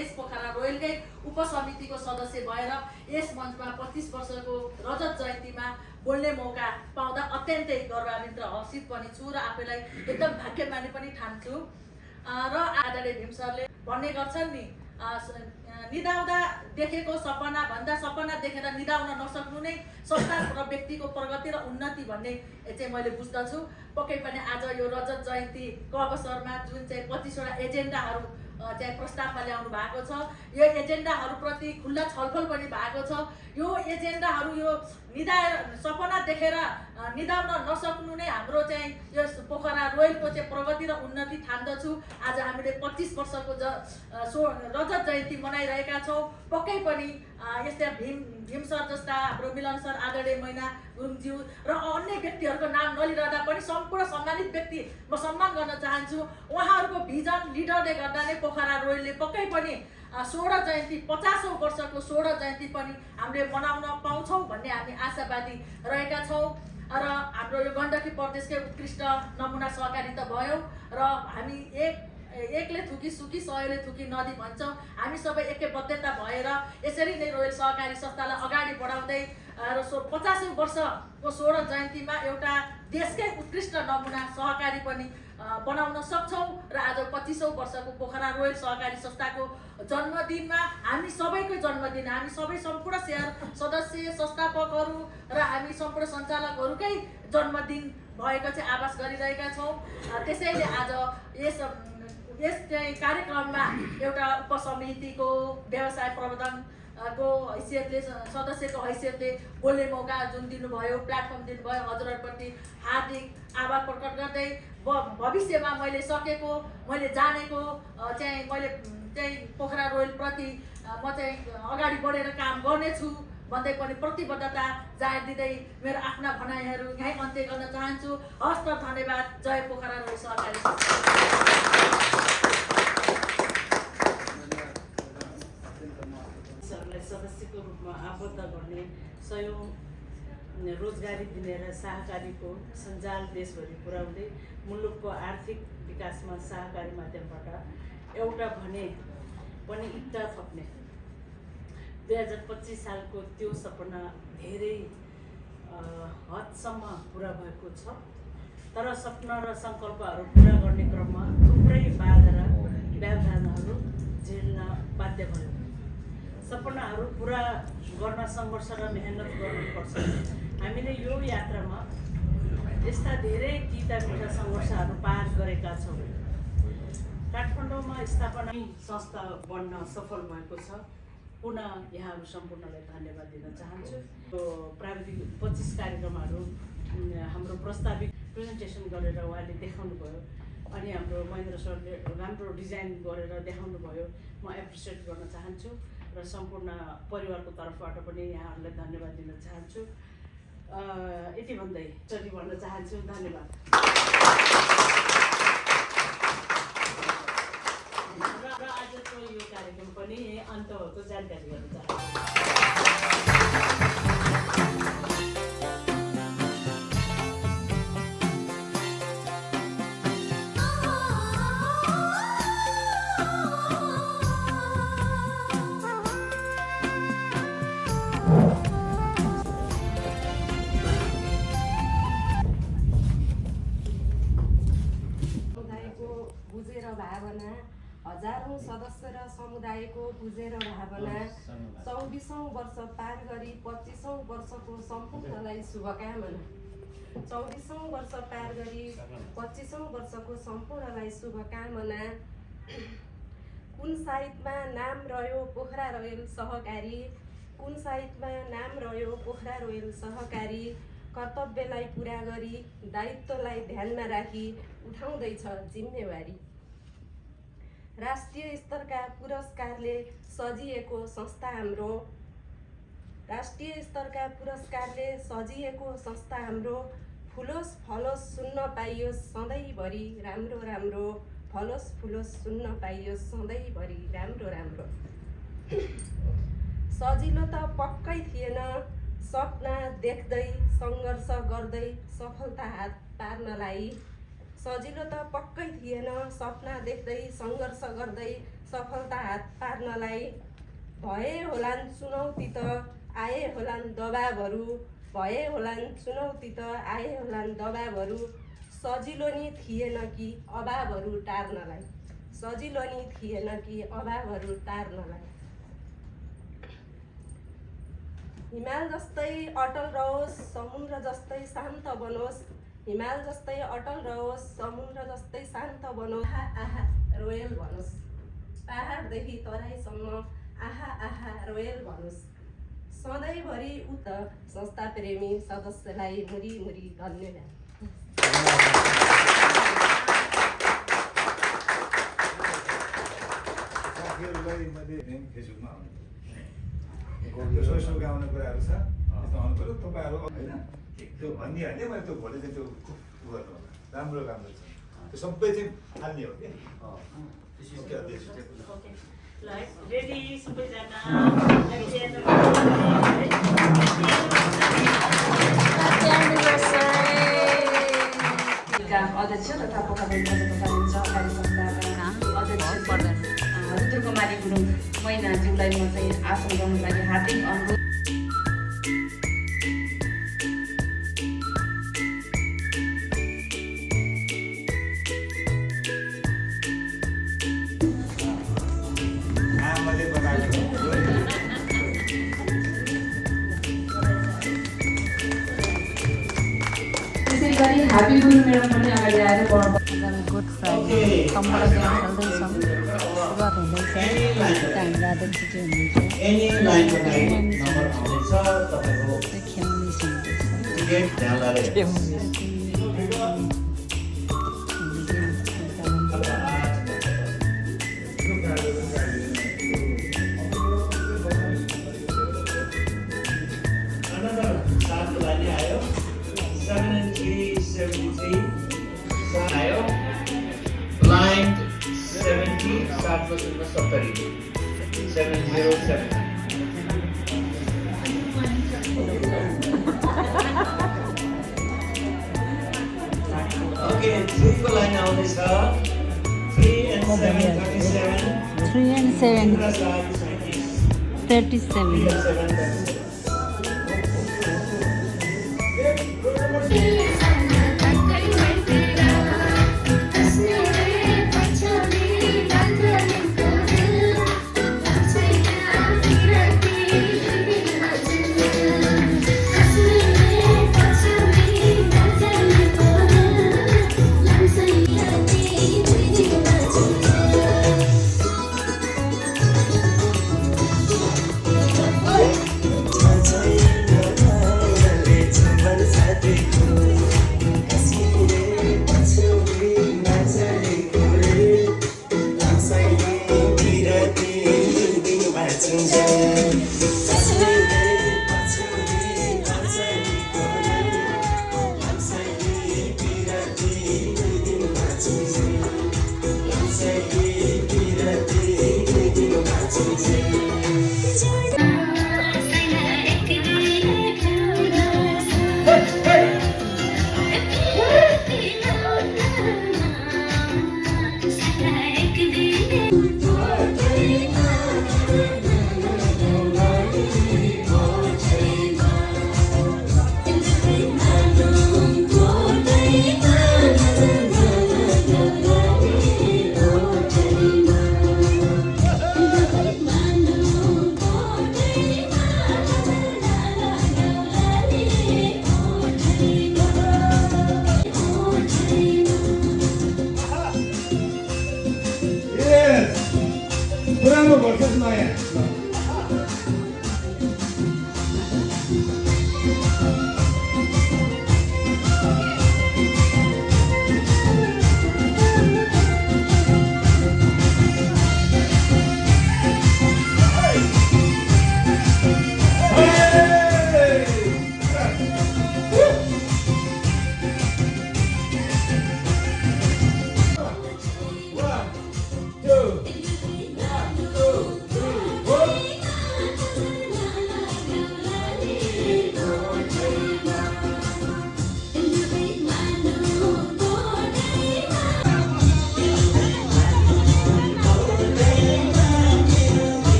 यस पोखरा रोयलकै उपसमितिको सदस्य भएर यस मञ्चमा 25 वर्षको रजत जयन्तीमा बोल्ने मौका पाउँदा अत्यन्तै गौरवान्वित र हर्षित पनि छु र आफैलाई एकदम भाग्यमानी पनि ठान्छु। र आदरणीय भीम सरले भन्ने गर्छन् नि, निदाउँदा देखेको सपना भन्दा सपना देखेर निदाउन नसक्नु नै संस्था र व्यक्तिको प्रगति र उन्नति भन्ने चाहिँ मैले बुझ्दछु। पक्कै पनि आज यो रजत जयन्तीको अवसरमा जुन चाहिँ 25वटा एजेन्डाहरू चाहिँ प्रस्तावमा ल्याउनु भएको छ, यो एजेन्डाहरूप्रति खुल्ला छलफल पनि भएको छ। यो एजेन्डाहरू यो सपना देखेर निदाउन नसक्नु नै हाम्रो चाहिँ यो पोखरा रोयलको चाहिँ प्रगति र उन्नति ठान्दछु। आज हामीले 25 वर्षको रजत जयन्ती मनाइरहेका छौँ। पक्कै पनि यस्ता भीम सर जस्ता, हाम्रो मिलन सर, आदरणीय मैना गुरुङज्यू र अन्य व्यक्तिहरूको नाम नलिरहँदा पनि सम्पूर्ण सम्मानित व्यक्ति म सम्मान गर्न चाहन्छु। उहाँहरूको भिजन लिडरले गर्दा नै पोखरा रोयलले पक्कै पनि 16 जयन्ती 50औं वर्षको 16 जयन्ती पनि हामीले मनाउन पाउँछौँ भन्ने हामी आशावादी रहेका छौँ। र हाम्रो यो गण्डकी प्रदेशकै उत्कृष्ट नमुना सहकारी त भयो र हामी एकले थुकी सुकी सयले थुकी नदी भन्छौँ। हामी सबै एकबद्धता भएर यसरी नै रोयल सहकारी संस्थालाई अगाडि बढाउँदै र 50औं वर्षको 16 जयन्तीमा एउटा देशकै उत्कृष्ट नमुना सहकारी पनि बनाउन सक्छौँ। र आज 25औं वर्षको पोखरा रोयल सहकारी संस्थाको जन्मदिनमा हामी सबैको जन्मदिन, हामी सबै सम्पूर्ण शेयर सदस्य, संस्थापकहरू र हामी सम्पूर्ण सञ्चालकहरूकै जन्मदिन भएको चाहिँ आभास गरिरहेका छौँ। त्यसैले आज यस चाहिँ कार्यक्रममा एउटा उपसमितिको व्यवसाय प्रबन्धनको हैसियतले, सदस्यको हैसियतले बोल्ने मौका जुन दिनुभयो, प्लेटफर्म दिनुभयो, हजुरहरूप्रति हार्दिक आभार प्रकट गर्दै भविष्यमा मैले सकेको, मैले जानेको चाहिँ पोखरा रोयलप्रति म चाहिँ अगाडि बढेर काम गर्नेछु भन्दै पनि प्रतिबद्धता जाहेर दिँदै मेरो आफ्ना भनाइहरू यहीँ अन्त्य गर्न चाहन्छु। हस्त धन्यवाद। जय पोखरा रोयल सहकारी। सदस्यको रूपमा आबद्ध गर्ने, सहयोग रोजगारी दिने र सहकारीको सञ्जाल देशभरि पुर्याउँदै मुलुकको आर्थिक विकासमा सहकारी माध्यमबाट एउटा भने पनि इट्टा थप्ने 2025 सालको त्यो सपना धेरै हदसम्म पुरा भएको छ। तर सपना र सङ्कल्पहरू पुरा गर्ने क्रममा थुप्रै बाधा र व्यवधानहरू झेल्न बाध्य भयो। सपनाहरू पुरा गर्न सङ्घर्ष र मेहनत गर्नुपर्छ। हामीले यो यात्रामा यस्ता धेरै तिता मिठा सङ्घर्षहरू पार गरेका छौँ। काठमाडौँमा स्थापना संस्था बन्न सफल भएको छ। पुनः यहाँहरू सम्पूर्णलाई धन्यवाद दिन चाहन्छु। यो प्राविधिक 25 कार्यक्रमहरू हाम्रो प्रस्तावित प्रेजेन्टेसन गरेर उहाँले देखाउनु भयो अनि हाम्रो महेन्द्र सरले राम्रो डिजाइन गरेर देखाउनु भयो। म एप्रिसिएट गर्न चाहन्छु र सम्पूर्ण परिवारको तर्फबाट पनि यहाँहरूलाई धन्यवाद दिन चाहन्छु। यति भन्दै चलि भन्न चाहन्छु। धन्यवाद। र आजको यो कार्यक्रम पनि अन्त भएको जानकारी गर्न चाहन्छु। बुझेर भावना, हजारौं सदस्य र समुदायको बुझेर भावना, 24औं वर्ष पार गरी 25औं वर्षको सम्पूर्णलाई शुभकामना। 24औं वर्ष पार गरी 25औं वर्षको सम्पूर्णलाई शुभकामना। कुन साइतमा नाम रह्यो पोखरा रोयल सहकारी, कुन साइतमा नाम रह्यो पोखरा रोयल सहकारी। कर्तव्यलाई पुरा गरी दायित्वलाई ध्यानमा राखी उठाउँदैछ जिम्मेवारी। राष्ट्रिय स्तरका पुरस्कारले सजिएको संस्था हाम्रो, राष्ट्रिय स्तरका पुरस्कारले सजिएको संस्था हाम्रो। फुलोस् फलोस् सुन्न पाइयोस् सधैँभरि राम्रो राम्रो, फलोस् फुलोस् सुन्न पाइयोस् सधैँभरि राम्रो राम्रो। सजिलो त पक्कै थिएन, सपना देख्दै सङ्घर्ष गर्दै सफलता हात पार्नलाई। सजिलो त पक्कै थिएन, सपना देख्दै सङ्घर्ष गर्दै सफलता हात पार्नलाई। भए होलान् चुनौती त आए होलान् दबाबहरू, भए होलान् चुनौती त आए होलान् दबाबहरू, सजिलो नि थिएन कि अभावहरू टार्नलाई, सजिलो नि थिएन कि अभावहरू टार्नलाई। हिमाल जस्तै अटल रहोस्, समुद्र जस्तै शान्त बनोस्, हिमाल जस्तै अटल रहोस्, समुद्र जस्तै शान्त बनोस्। आहा आहा रोयल भनोस्, पहाडदेखि तराईसम्म आहा आहा रोयल भनोस्। सधैँभरि उक्त संस्था प्रेमी सदस्यलाई मुरी मुरी धन्यवाद। साथीहरूलाई मैले फेसबुकमा यसो गाउने कुराहरू छ त्यस्तो आउनु पऱ्यो तपाईँहरू होइन त्यो भनिदिइहाल्यो मैले त्यो भोलि चाहिँ त्यो गर्नु राम्रो राम्रो छ त्यो सबै चाहिँ हाल्ने हो कि रेडी सबैजना अध्यक्ष तथा पोखराबेन सहकारी संस्थाका अध्यक्ष रुद्रकुमारी गुरुङ मैनाज्यूलाई म चाहिँ आसन गर्नुको लागि हार्दिक अनुरोध। आमाले बनाएको त्यसै गरी ह्याप्पी गुरु मेडम पनि अगाडि आएर पढ्नु। गुड फ्राइडे कम्बल गेम खेल्दैछौँ, सुरुवात हुँदैछ, हाम्रो अध्यक्षजी हुनुहुन्छ, Blind 70, 707. Okay, 3 को line आउँदैछ 3 and 7 37. 3 and 7 37. 37